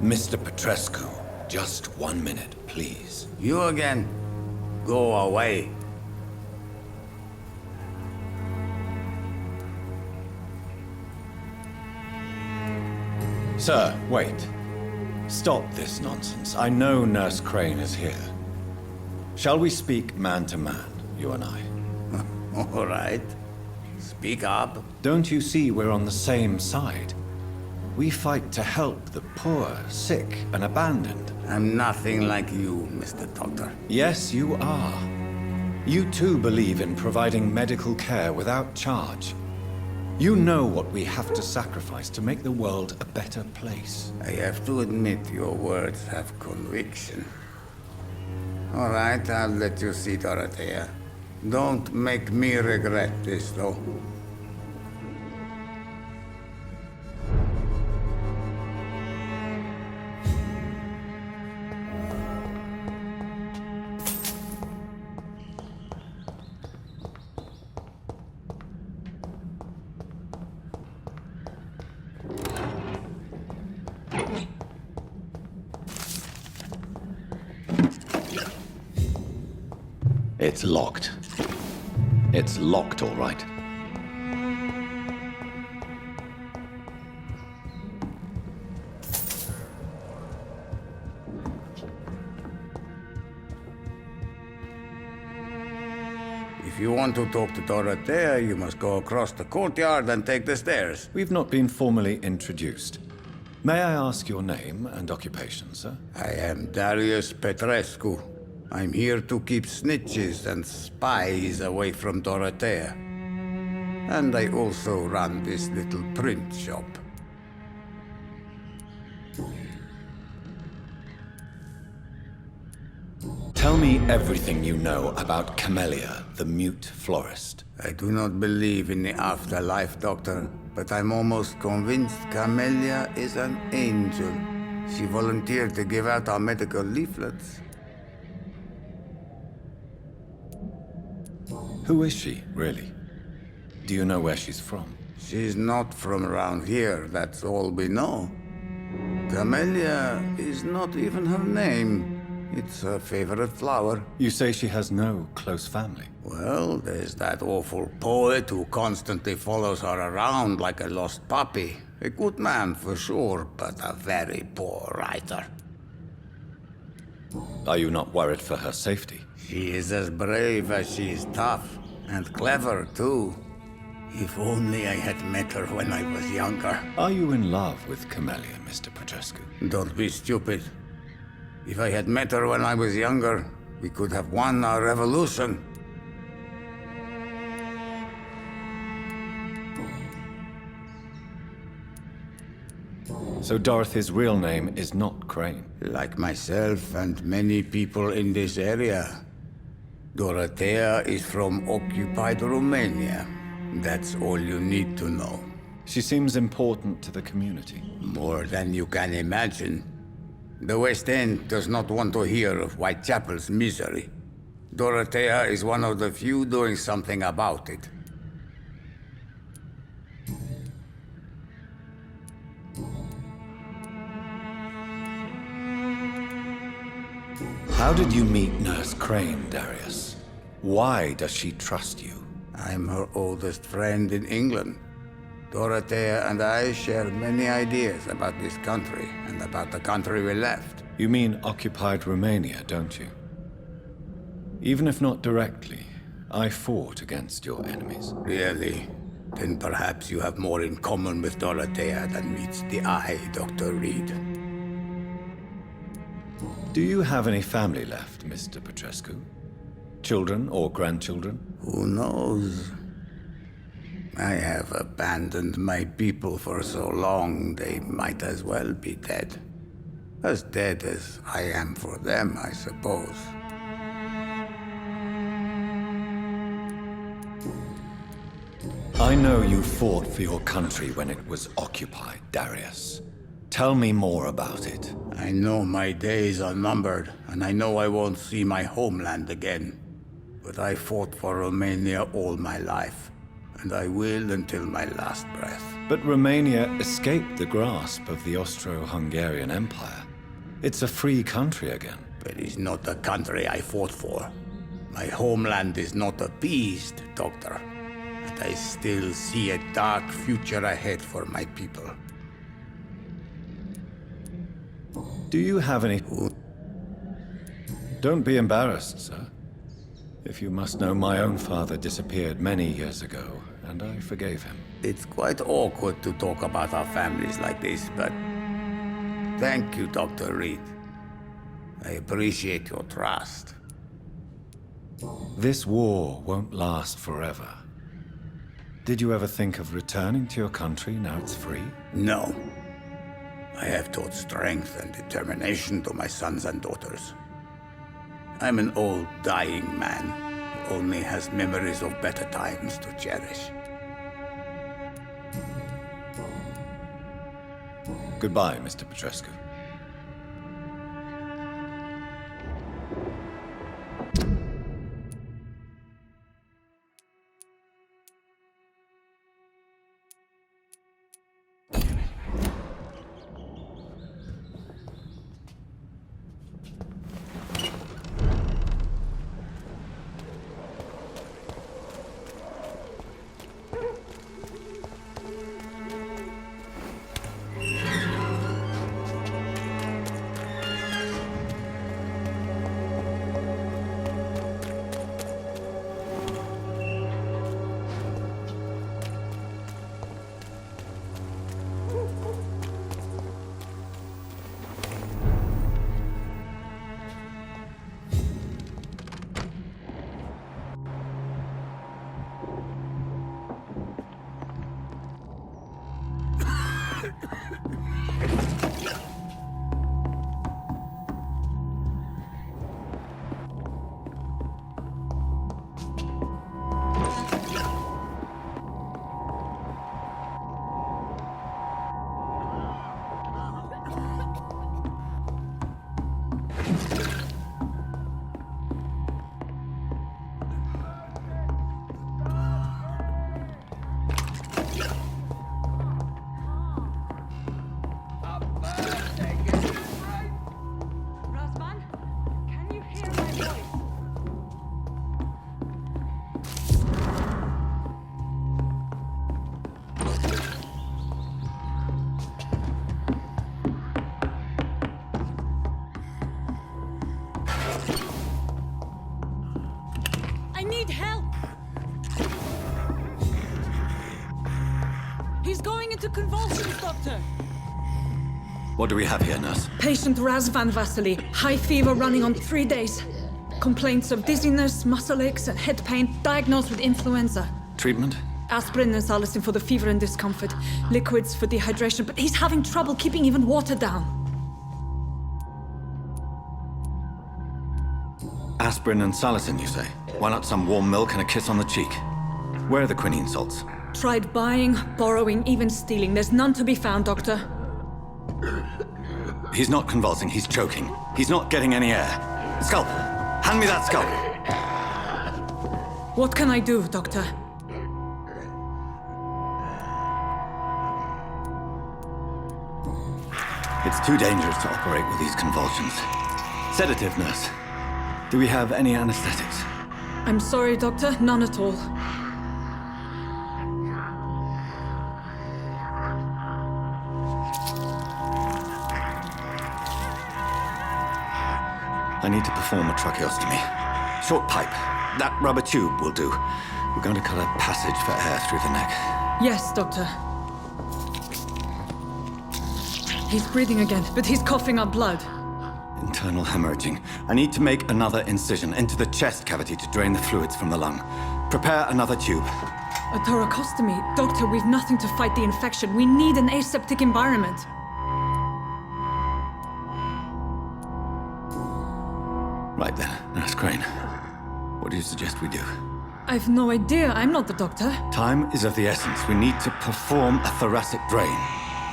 Mr. Petrescu, just 1 minute, please. You again? Go away. Sir, wait. Stop this nonsense. I know Nurse Crane is here. Shall we speak man to man, you and I? All right. Speak up. Don't you see we're on the same side? We fight to help the poor, sick, and abandoned. I'm nothing like you, Mr. Doctor. Yes, you are. You too believe in providing medical care without charge. You know what we have to sacrifice to make the world a better place. I have to admit your words have conviction. All right, I'll let you see Dorothea. Don't make me regret this, though. It's locked. It's locked, all right. If you want to talk to Dorothea, you must go across the courtyard and take the stairs. We've not been formally introduced. May I ask your name and occupation, sir? I am Darius Petrescu. I'm here to keep snitches and spies away from Dorothea. And I also run this little print shop. Tell me everything you know about Camellia, the mute florist. I do not believe in the afterlife, Doctor, but I'm almost convinced Camellia is an angel. She volunteered to give out our medical leaflets. Who is she, really? Do you know where she's from? She's not from around here, that's all we know. Camellia is not even her name. It's her favorite flower. You say she has no close family. Well, there's that awful poet who constantly follows her around like a lost puppy. A good man for sure, but a very poor writer. Are you not worried for her safety? She is as brave as she is tough. And clever, too. If only I had met her when I was younger. Are you in love with Camellia, Mr. Petrescu? Don't be stupid. If I had met her when I was younger, we could have won our revolution. So Dorothy's real name is not Crane? Like myself and many people in this area. Dorothea is from occupied Romania. That's all you need to know. She seems important to the community. More than you can imagine. The West End does not want to hear of Whitechapel's misery. Dorothea is one of the few doing something about it. How did you meet Nurse Crane, Darius? Why does she trust you? I'm her oldest friend in England. Dorothea and I share many ideas about this country and about the country we left. You mean occupied Romania, don't you? Even if not directly, I fought against your enemies. Really? Then perhaps you have more in common with Dorothea than meets the eye, Dr. Reed. Do you have any family left, Mr. Petrescu? Children or grandchildren? Who knows? I have abandoned my people for so long, they might as well be dead. As dead as I am for them, I suppose. I know you fought for your country when it was occupied, Darius. Tell me more about it. I know my days are numbered, and I know I won't see my homeland again. But I fought for Romania all my life. and I will until my last breath. But Romania escaped the grasp of the Austro-Hungarian Empire. It's a free country again. But it's not the country I fought for. My homeland is not appeased, Doctor. And I still see a dark future ahead for my people. Do you have any... Don't be embarrassed, sir. If you must know, my own father disappeared many years ago, and I forgave him. It's quite awkward to talk about our families like this, but... Thank you, Dr. Reed. I appreciate your trust. This war won't last forever. Did you ever think of returning to your country now it's free? No. I have taught strength and determination to my sons and daughters. I'm an old, dying man who only has memories of better times to cherish. Goodbye, Mr. Petrescu. I need help! He's going into convulsions, Doctor! What do we have here, nurse? Patient Razvan Vasily. High fever running on 3 days. Complaints of dizziness, muscle aches, and head pain. Diagnosed with influenza. Treatment? Aspirin and salicin for the fever and discomfort. Liquids for dehydration, but he's having trouble keeping even water down. Aspirin and salicin, you say? Why not some warm milk and a kiss on the cheek? Where are the quinine salts? Tried buying, borrowing, even stealing. There's none to be found, Doctor. He's not convulsing, he's choking. He's not getting any air. Scalp! Hand me that scalp! What can I do, Doctor? It's too dangerous to operate with these convulsions. Sedative, nurse. Do we have any anesthetics? I'm sorry, Doctor. None at all. I need to perform a tracheostomy. Short pipe. That rubber tube will do. We're going to cut a passage for air through the neck. Yes, Doctor. He's breathing again, but he's coughing up blood. Internal hemorrhaging. I need to make another incision into the chest cavity to drain the fluids from the lung. Prepare another tube. A thoracostomy? Doctor, we've nothing to fight the infection. We need an aseptic environment. Right then, Nurse Crane. What do you suggest we do? I've no idea. I'm not the doctor. Time is of the essence. We need to perform a thoracic drain.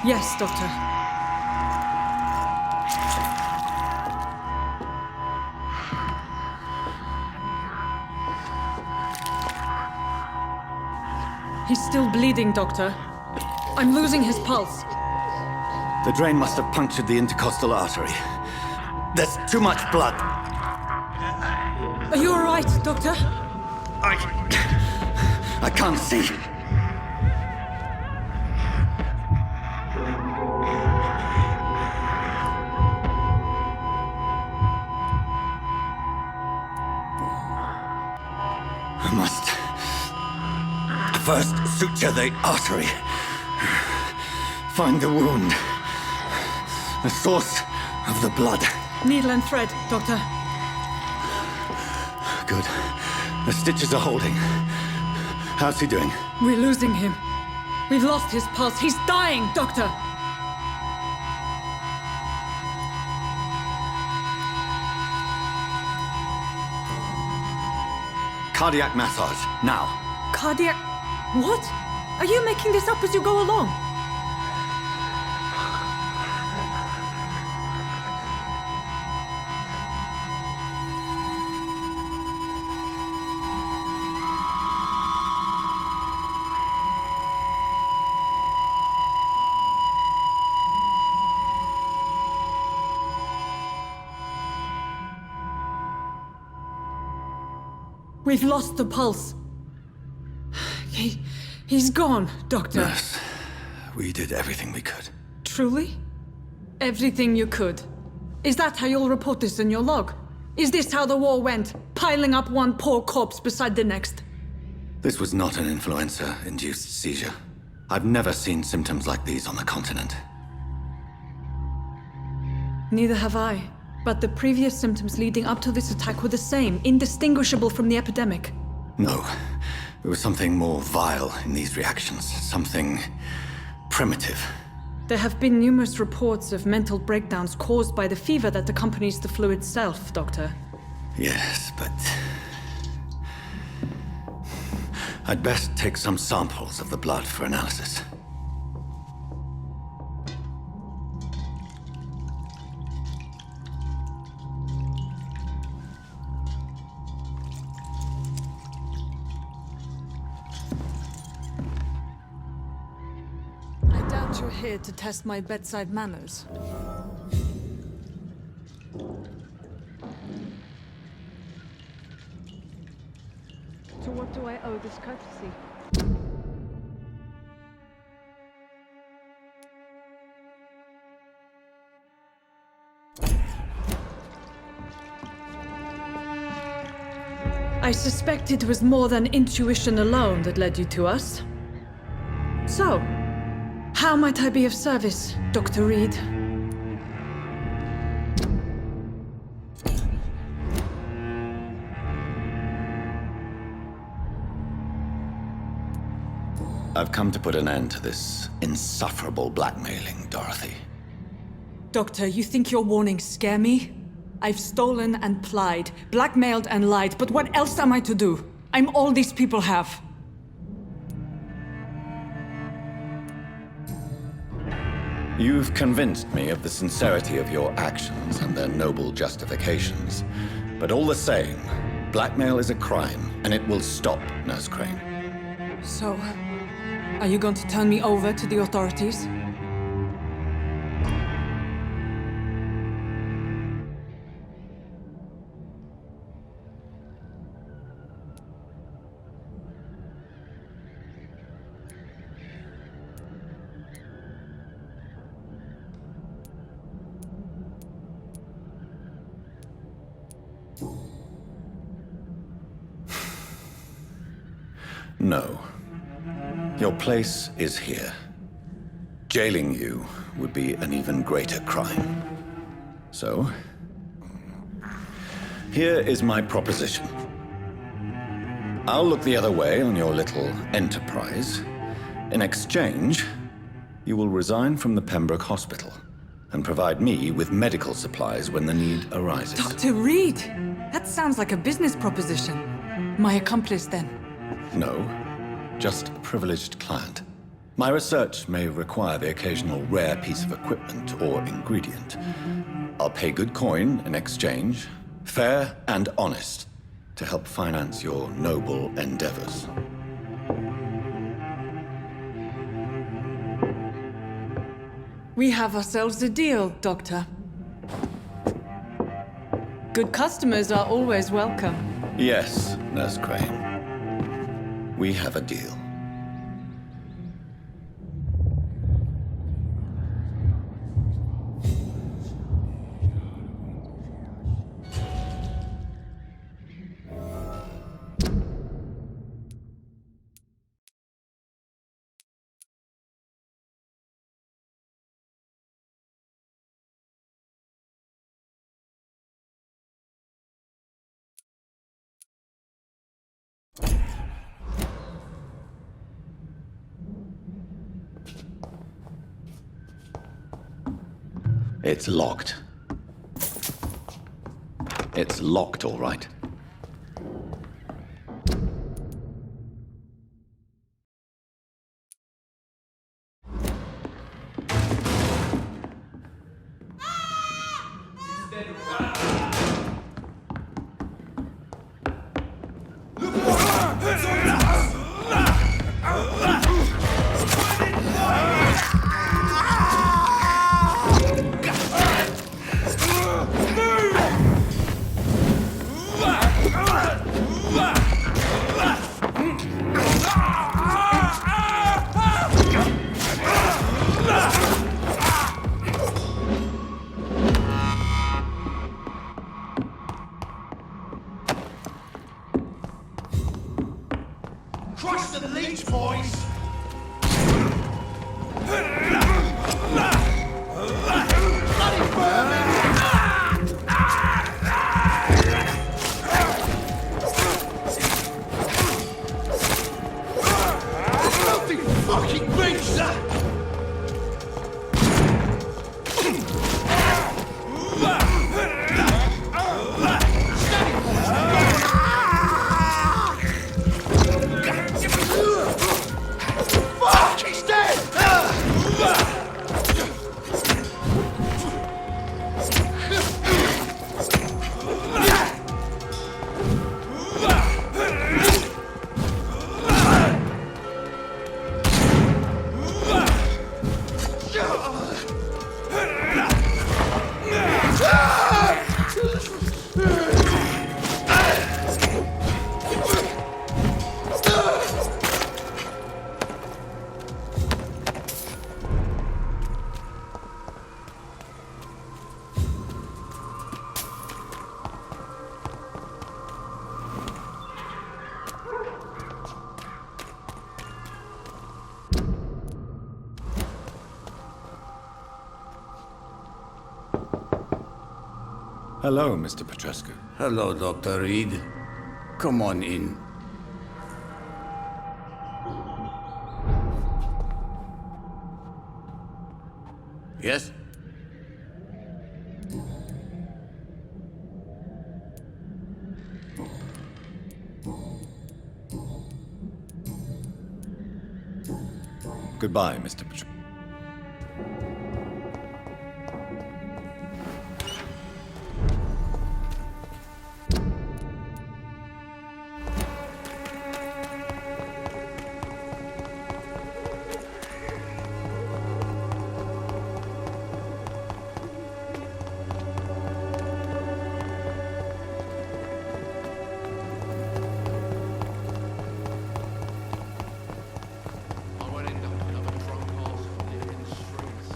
Yes, Doctor. He's still bleeding, Doctor. I'm losing his pulse. The drain must have punctured the intercostal artery. There's too much blood. Are you all right, Doctor? I can't see. I must first suture the artery. Find the wound. The source of the blood. Needle and thread, Doctor. Good. The stitches are holding. How's he doing? We're losing him. We've lost his pulse. He's dying, Doctor! Cardiac massage, now. Cardiac... What? Are you making this up as you go along? We've lost the pulse. He's gone, Doctor. Nurse, we did everything we could. Truly? Everything you could. Is that how you'll report this in your log? Is this how the war went? Piling up one poor corpse beside the next? This was not an influenza-induced seizure. I've never seen symptoms like these on the continent. Neither have I. But the previous symptoms leading up to this attack were the same, indistinguishable from the epidemic. No. There was something more vile in these reactions. Something primitive. There have been numerous reports of mental breakdowns caused by the fever that accompanies the flu itself, Doctor. Yes, but... I'd best take some samples of the blood for analysis. I doubt you're here to test my bedside manners. To what do I owe this courtesy? I suspect it was more than intuition alone that led you to us. So, how might I be of service, Dr. Reed? I've come to put an end to this insufferable blackmailing, Dorothy. Doctor, you think your warnings scare me? I've stolen and plied, blackmailed and lied, but what else am I to do? I'm all these people have. You've convinced me of the sincerity of your actions and their noble justifications. But all the same, blackmail is a crime, and it will stop, Nurse Crane. So, are you going to turn me over to the authorities? No. Your place is here. Jailing you would be an even greater crime. So, here is my proposition. I'll look the other way on your little enterprise. In exchange, you will resign from the Pembroke Hospital and provide me with medical supplies when the need arises. Dr. Reed! That sounds like a business proposition. My accomplice, then. No, just a privileged client. My research may require the occasional rare piece of equipment or ingredient. I'll pay good coin in exchange, fair and honest, to help finance your noble endeavors. We have ourselves a deal, Doctor. Good customers are always welcome. Yes, Nurse Crane. We have a deal. It's locked. It's locked, all right. Crush the leech, boys! Bloody vermin! Filthy fucking beast! Fuck! He's dead! Hello, Mr. Petrescu. Hello, Dr. Reed. Come on in. Yes? Goodbye, Mr. Petrescu. I won't end up another drunk arsehole living in the streets.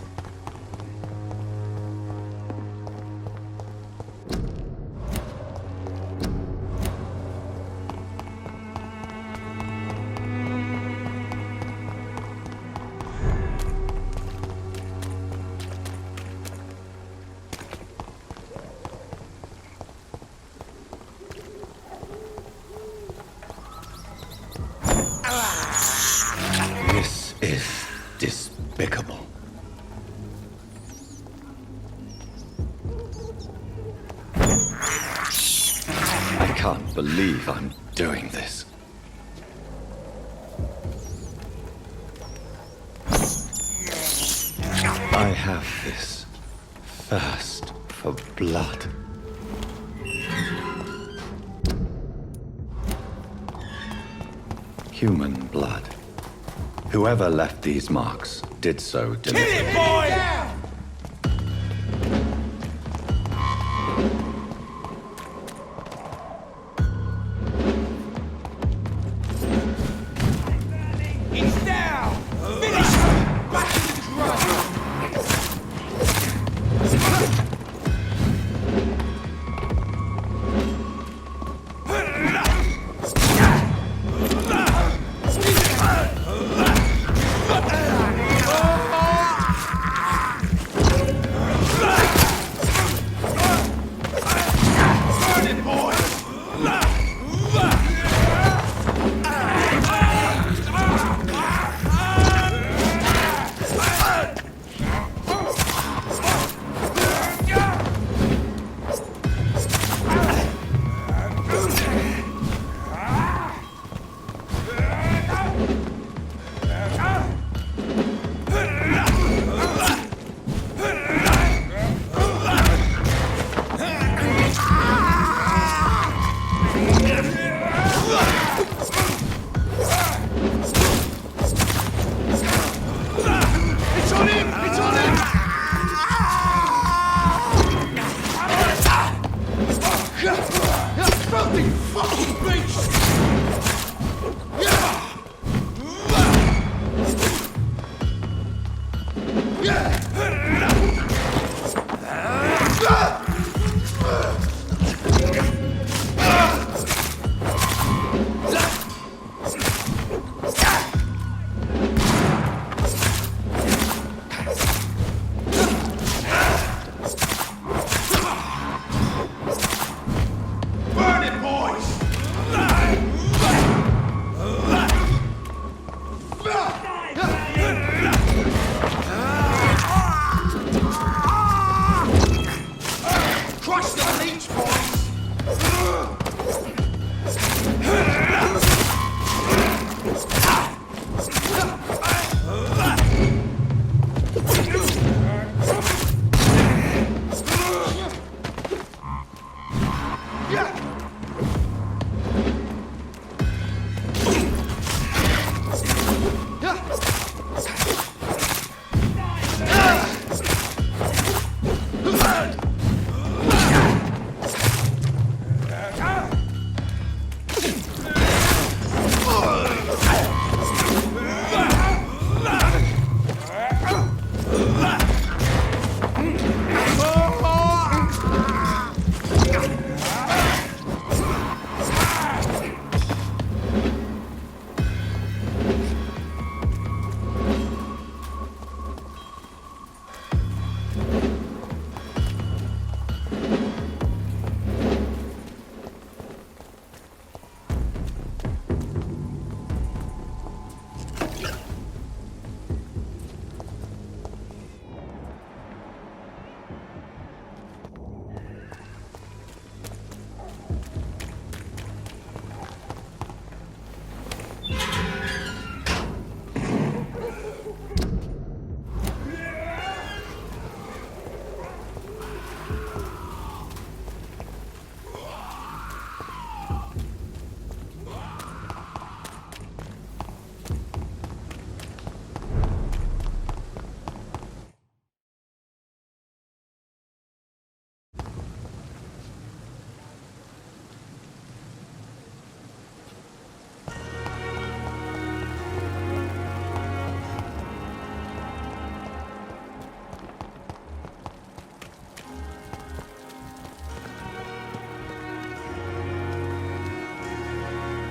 This is despicable. I can't believe I'm doing this. I have this thirst for blood. Human blood. Whoever left these marks did so deliberately. Boy! fucking beast! Burn it, boys! Crush the leech, boys!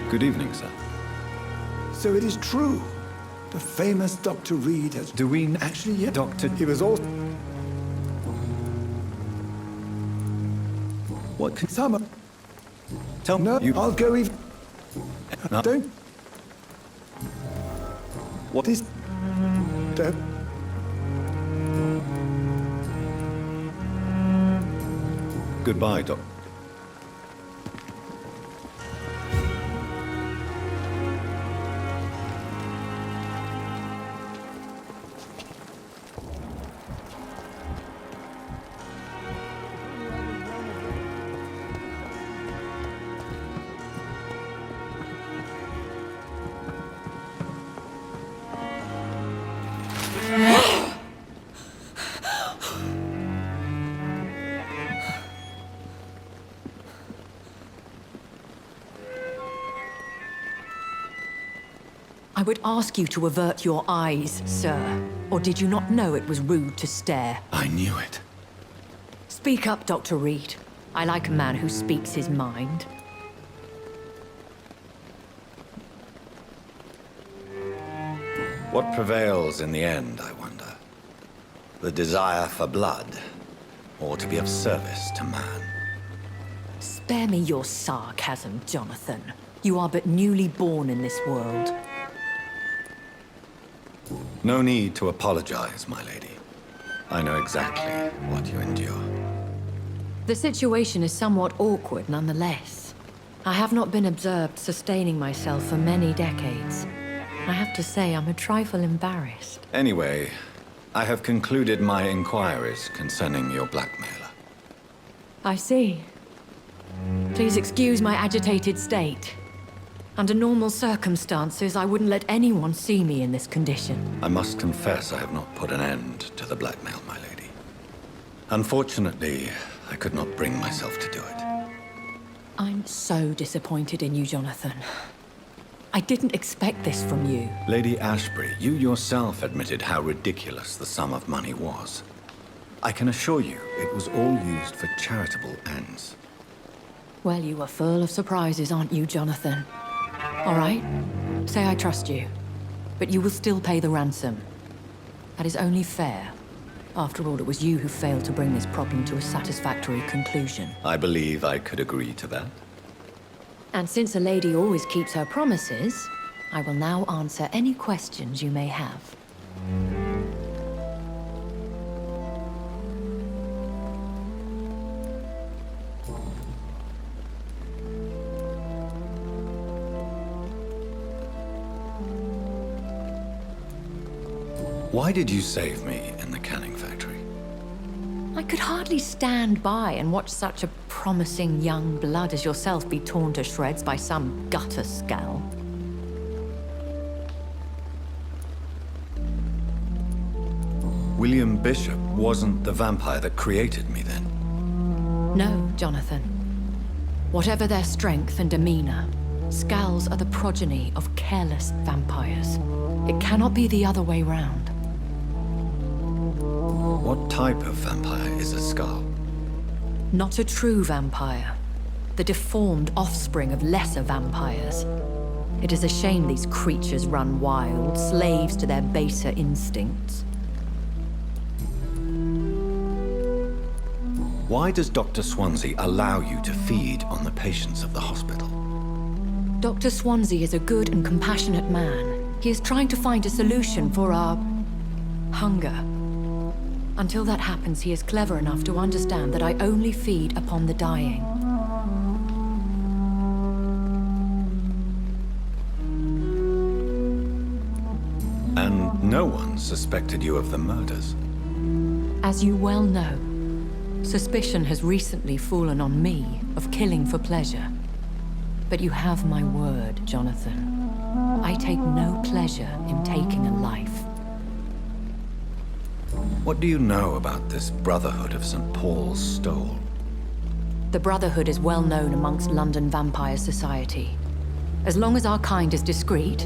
Good evening, sir. So it is true. The famous Dr. Reed has... Do we Actually, yeah. Doctor... He was all... What can... Summer. Tell me... No, You... I'll go even... No. Don't... What This... Don't... Goodbye, Doc. I would ask you to avert your eyes, sir. Or did you not know it was rude to stare? I knew it. Speak up, Dr. Reed. I like a man who speaks his mind. What prevails in the end, I wonder? The desire for blood, or to be of service to man? Spare me your sarcasm, Jonathan. You are but newly born in this world. No need to apologize, my lady. I know exactly what you endure. The situation is somewhat awkward nonetheless. I have not been observed sustaining myself for many decades. I have to say I'm a trifle embarrassed. Anyway, I have concluded my inquiries concerning your blackmailer. I see. Please excuse my agitated state. Under normal circumstances, I wouldn't let anyone see me in this condition. I must confess I have not put an end to the blackmail, my lady. Unfortunately, I could not bring myself to do it. I'm so disappointed in you, Jonathan. I didn't expect this from you. Lady Ashbury, you yourself admitted how ridiculous the sum of money was. I can assure you it was all used for charitable ends. Well, you are full of surprises, aren't you, Jonathan? All right, say I trust you, but you will still pay the ransom. That is only fair. After all, it was you who failed to bring this problem to a satisfactory conclusion. I believe I could agree to that. And since a lady always keeps her promises, I will now answer any questions you may have. Why did you save me in the canning factory? I could hardly stand by and watch such a promising young blood as yourself be torn to shreds by some gutter scowl. William Bishop wasn't the vampire that created me then. No, Jonathan. Whatever their strength and demeanor, Scowls are the progeny of careless vampires. It cannot be the other way round. What type of vampire is a Skull? Not a true vampire. The deformed offspring of lesser vampires. It is a shame these creatures run wild, slaves to their baser instincts. Why does Dr. Swansea allow you to feed on the patients of the hospital? Dr. Swansea is a good and compassionate man. He is trying to find a solution for our hunger. Until that happens, he is clever enough to understand that I only feed upon the dying. And no one suspected you of the murders. As you well know, suspicion has recently fallen on me of killing for pleasure. But you have my word, Jonathan. I take no pleasure in taking a life. What do you know about this Brotherhood of St. Paul's Stole? The Brotherhood is well known amongst London vampire society. As long as our kind is discreet,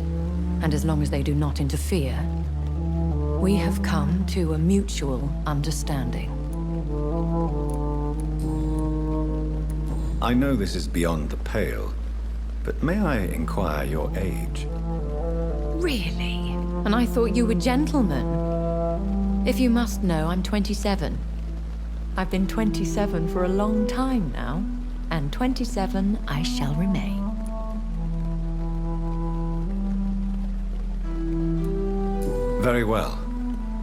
and as long as they do not interfere, we have come to a mutual understanding. I know this is beyond the pale, but may I inquire your age? Really? And I thought you were gentlemen. If you must know, I'm 27. I've been 27 for a long time now, and 27 I shall remain. Very well.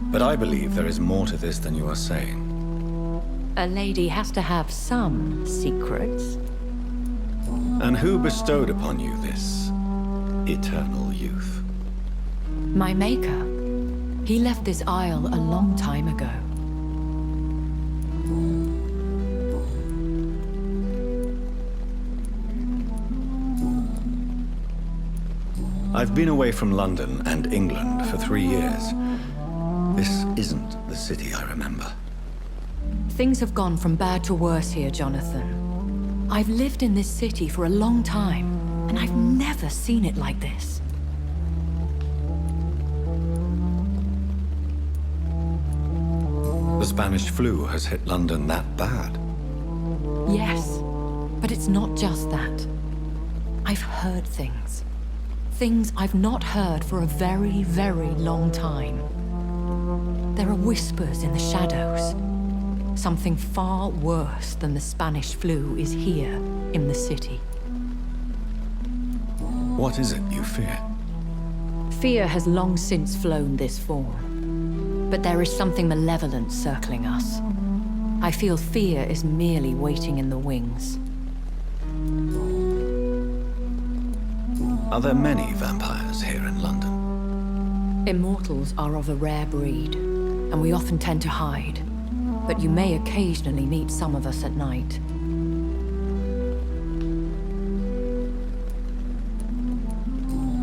But I believe there is more to this than you are saying. A lady has to have some secrets. And who bestowed upon you this eternal youth? My maker. He left this isle a long time ago. I've been away from London and England for 3 years. This isn't the city I remember. Things have gone from bad to worse here, Jonathan. I've lived in this city for a long time, and I've never seen it like this. The Spanish flu has hit London that bad. Yes, but it's not just that. I've heard things. Things I've not heard for a very, very long time. There are whispers in the shadows. Something far worse than the Spanish flu is here in the city. What is it you fear? Fear has long since flown this form. But there is something malevolent circling us. I feel fear is merely waiting in the wings. Are there many vampires here in London? Immortals are of a rare breed, and we often tend to hide. But you may occasionally meet some of us at night.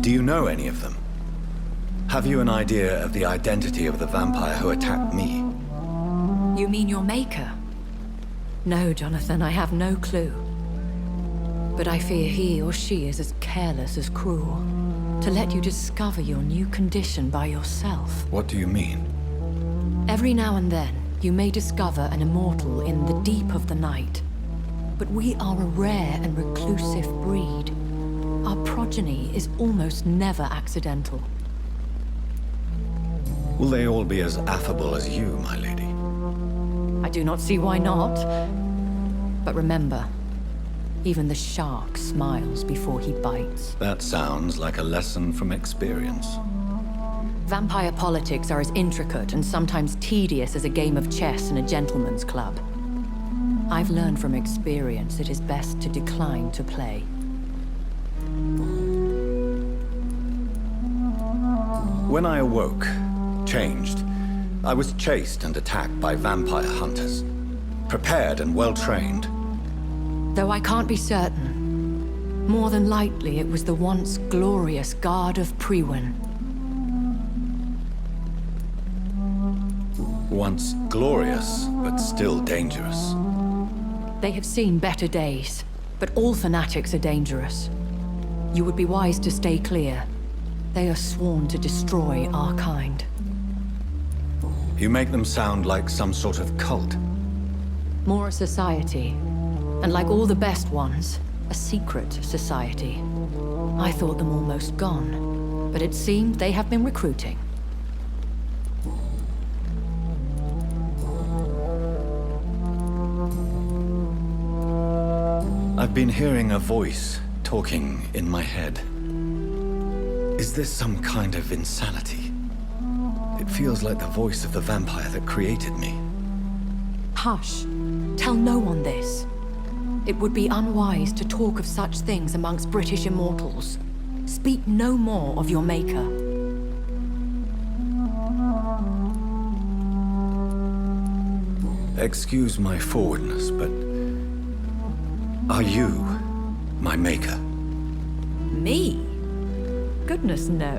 Do you know any of them? Have you an idea of the identity of the vampire who attacked me? You mean your maker? No, Jonathan, I have no clue. But I fear he or she is as careless as cruel. To let you discover your new condition by yourself. What do you mean? Every now and then, you may discover an immortal in the deep of the night. But we are a rare and reclusive breed. Our progeny is almost never accidental. Will they all be as affable as you, my lady? I do not see why not. But remember, even the shark smiles before he bites. That sounds like a lesson from experience. Vampire politics are as intricate and sometimes tedious as a game of chess in a gentleman's club. I've learned from experience it is best to decline to play. When I awoke, changed, I was chased and attacked by vampire hunters. Prepared and well-trained. Though I can't be certain, more than likely it was the once glorious Guard of Priwen. Once glorious, but still dangerous. They have seen better days, but all fanatics are dangerous. You would be wise to stay clear. They are sworn to destroy our kind. You make them sound like some sort of cult. More a society, and like all the best ones, a secret society. I thought them almost gone, but it seemed they have been recruiting. I've been hearing a voice talking in my head. Is this some kind of insanity? It feels like the voice of the vampire that created me. Hush. Tell no one this. It would be unwise to talk of such things amongst British immortals. Speak no more of your maker. Excuse my forwardness, but are you my maker? Me? Goodness, no.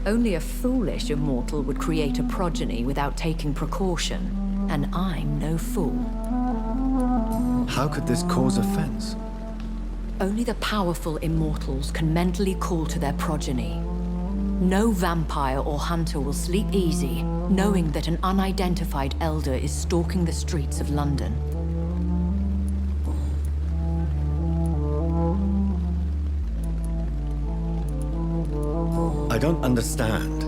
Only a foolish immortal would create a progeny without taking precaution, and I'm no fool. How could this cause offense? Only the powerful immortals can mentally call to their progeny. No vampire or hunter will sleep easy, knowing that an unidentified elder is stalking the streets of London. I don't understand.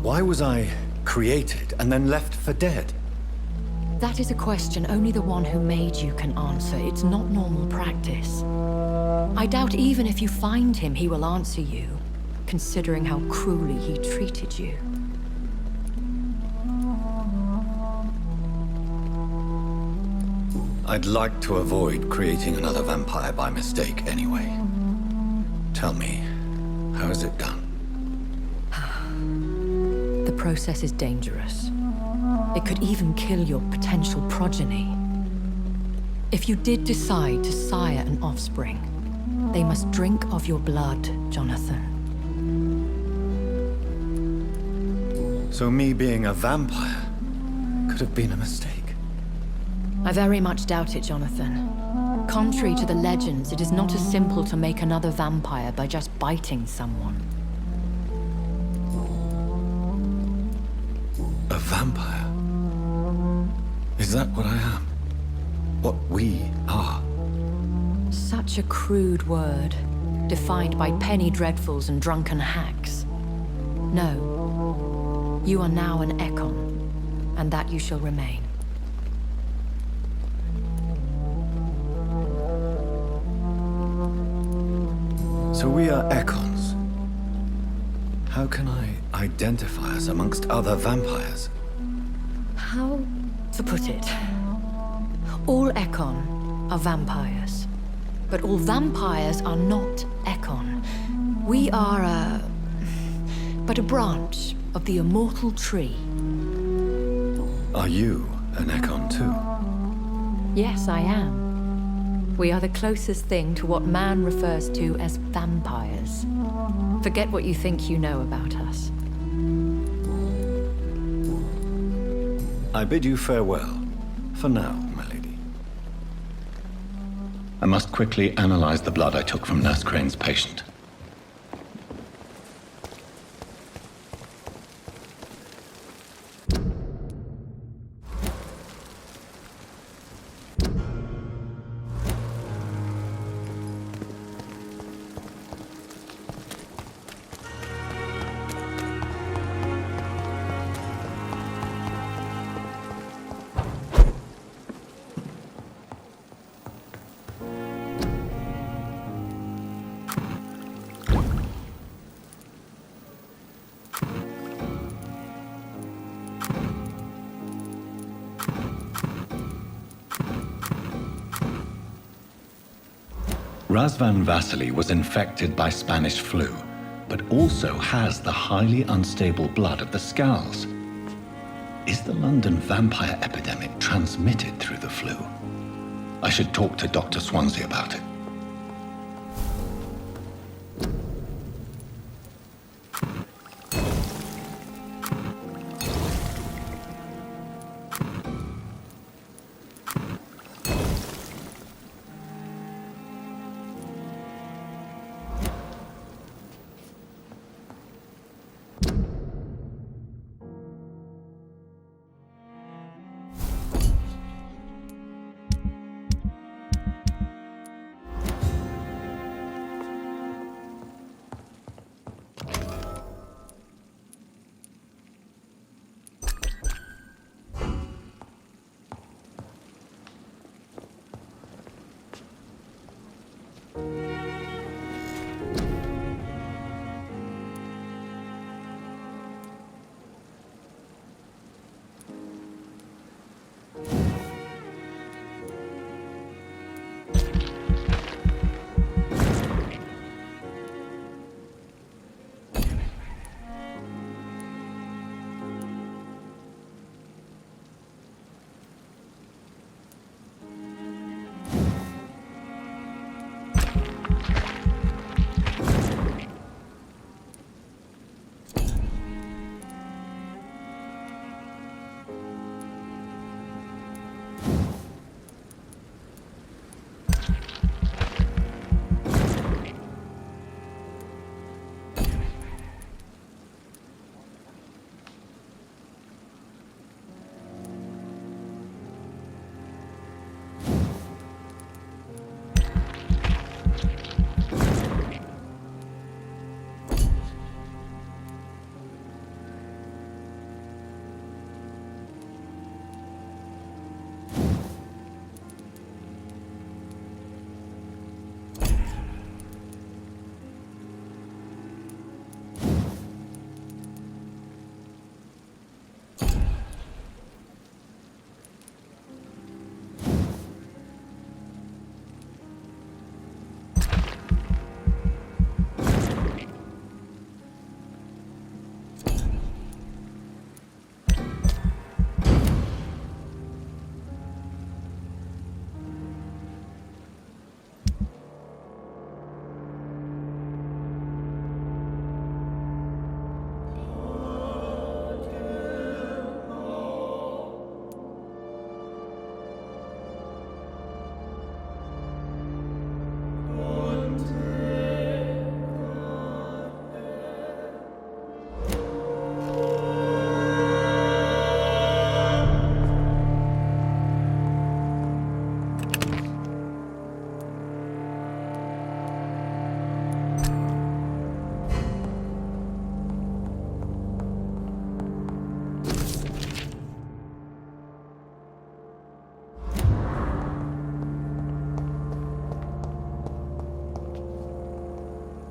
Why was I created and then left for dead? That is a question only the one who made you can answer. It's not normal practice. I doubt even if you find him, he will answer you, considering how cruelly he treated you. I'd like to avoid creating another vampire by mistake anyway. Tell me, how is it done? The process is dangerous. It could even kill your potential progeny. If you did decide to sire an offspring, they must drink of your blood, Jonathan. So me being a vampire could have been a mistake. I very much doubt it, Jonathan. Contrary to the legends, it is not as simple to make another vampire by just biting someone. A vampire? Is that what I am? What we are? Such a crude word, defined by penny dreadfuls and drunken hacks. No. You are now an Ekon, and that you shall remain. So we are Ekons. How can I identify us amongst other vampires? How to put it? All Ekon are vampires. But all vampires are not Ekon. We are but a branch of the immortal tree. Are you an Ekon too? Yes, I am. We are the closest thing to what man refers to as vampires. Forget what you think you know about us. I bid you farewell. For now, my lady. I must quickly analyze the blood I took from Nurse Crane's patient. Razvan Vasily was infected by Spanish flu, but also has the highly unstable blood of the Scowls. Is the London vampire epidemic transmitted through the flu? I should talk to Dr. Swansea about it.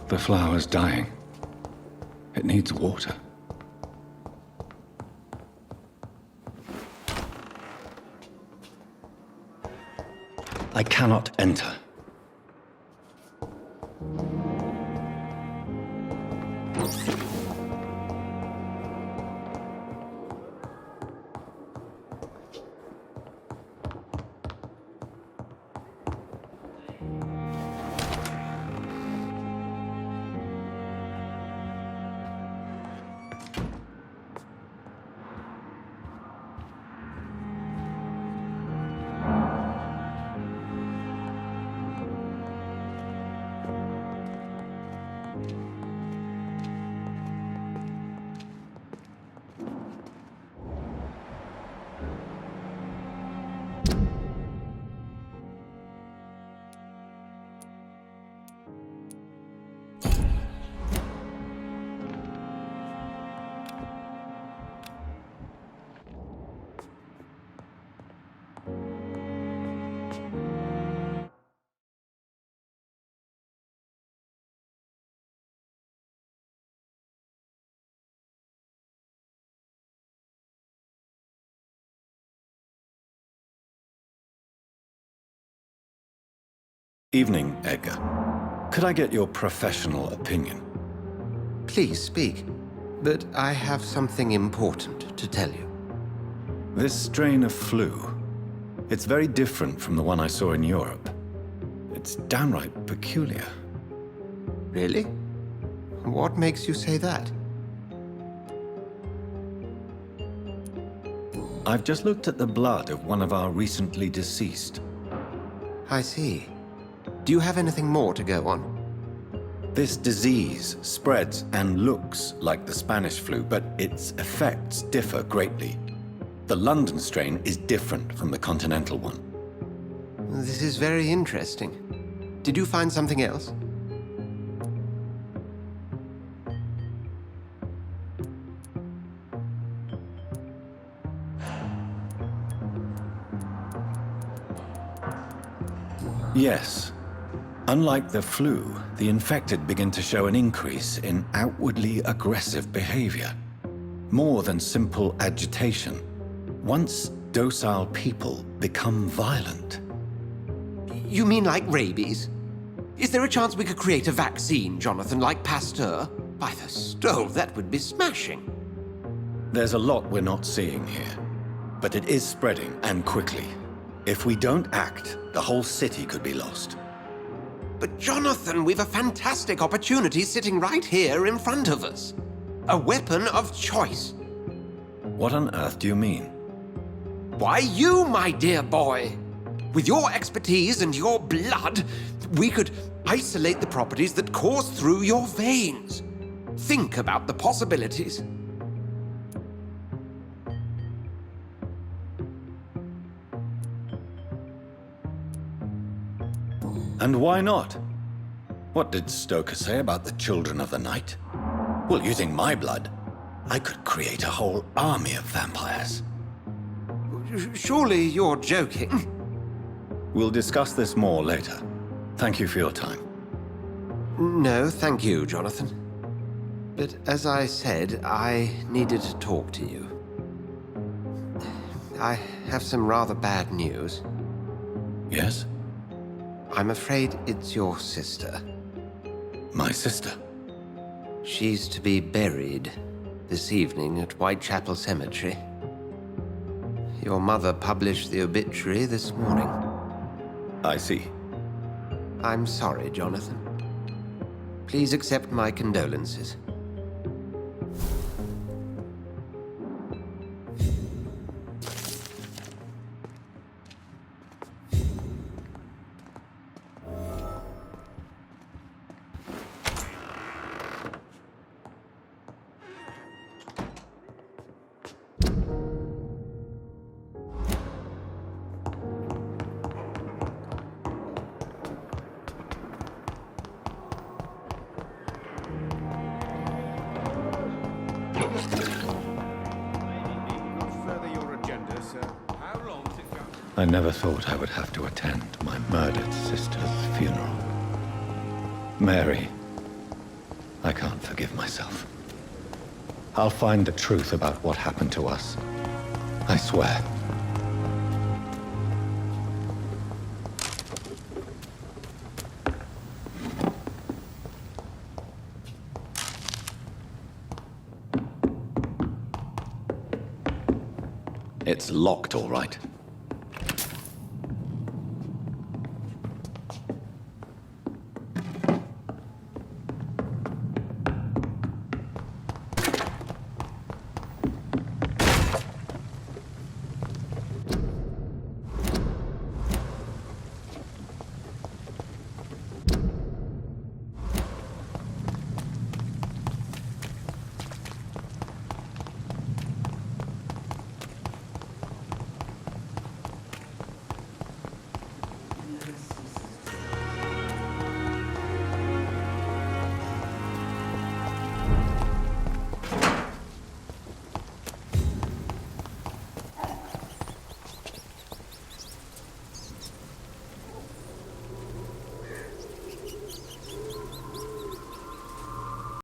The flower's dying. It needs water. I cannot enter. Evening, Edgar. Could I get your professional opinion? Please speak, but I have something important to tell you. This strain of flu, it's very different from the one I saw in Europe. It's downright peculiar. Really? What makes you say that? I've just looked at the blood of one of our recently deceased. I see. Do you have anything more to go on? This disease spreads and looks like the Spanish flu, but its effects differ greatly. The London strain is different from the continental one. This is very interesting. Did you find something else? Yes. Unlike the flu, the infected begin to show an increase in outwardly aggressive behavior. More than simple agitation. Once docile people become violent. You mean like rabies? Is there a chance we could create a vaccine, Jonathan, like Pasteur? By the stove, that would be smashing. There's a lot we're not seeing here. But it is spreading, and quickly. If we don't act, the whole city could be lost. But Jonathan, we've a fantastic opportunity sitting right here in front of us. A weapon of choice. What on earth do you mean? Why, you, my dear boy. With your expertise and your blood, we could isolate the properties that course through your veins. Think about the possibilities. And why not? What did Stoker say about the Children of the Night? Well, using my blood, I could create a whole army of vampires. Surely you're joking. We'll discuss this more later. Thank you for your time. No, thank you, Jonathan. But as I said, I needed to talk to you. I have some rather bad news. Yes? I'm afraid it's your sister. My sister? She's to be buried this evening at Whitechapel Cemetery. Your mother published the obituary this morning. I see. I'm sorry, Jonathan. Please accept my condolences. I never thought I would have to attend my murdered sister's funeral. Mary, I can't forgive myself. I'll find the truth about what happened to us. I swear. It's locked, all right.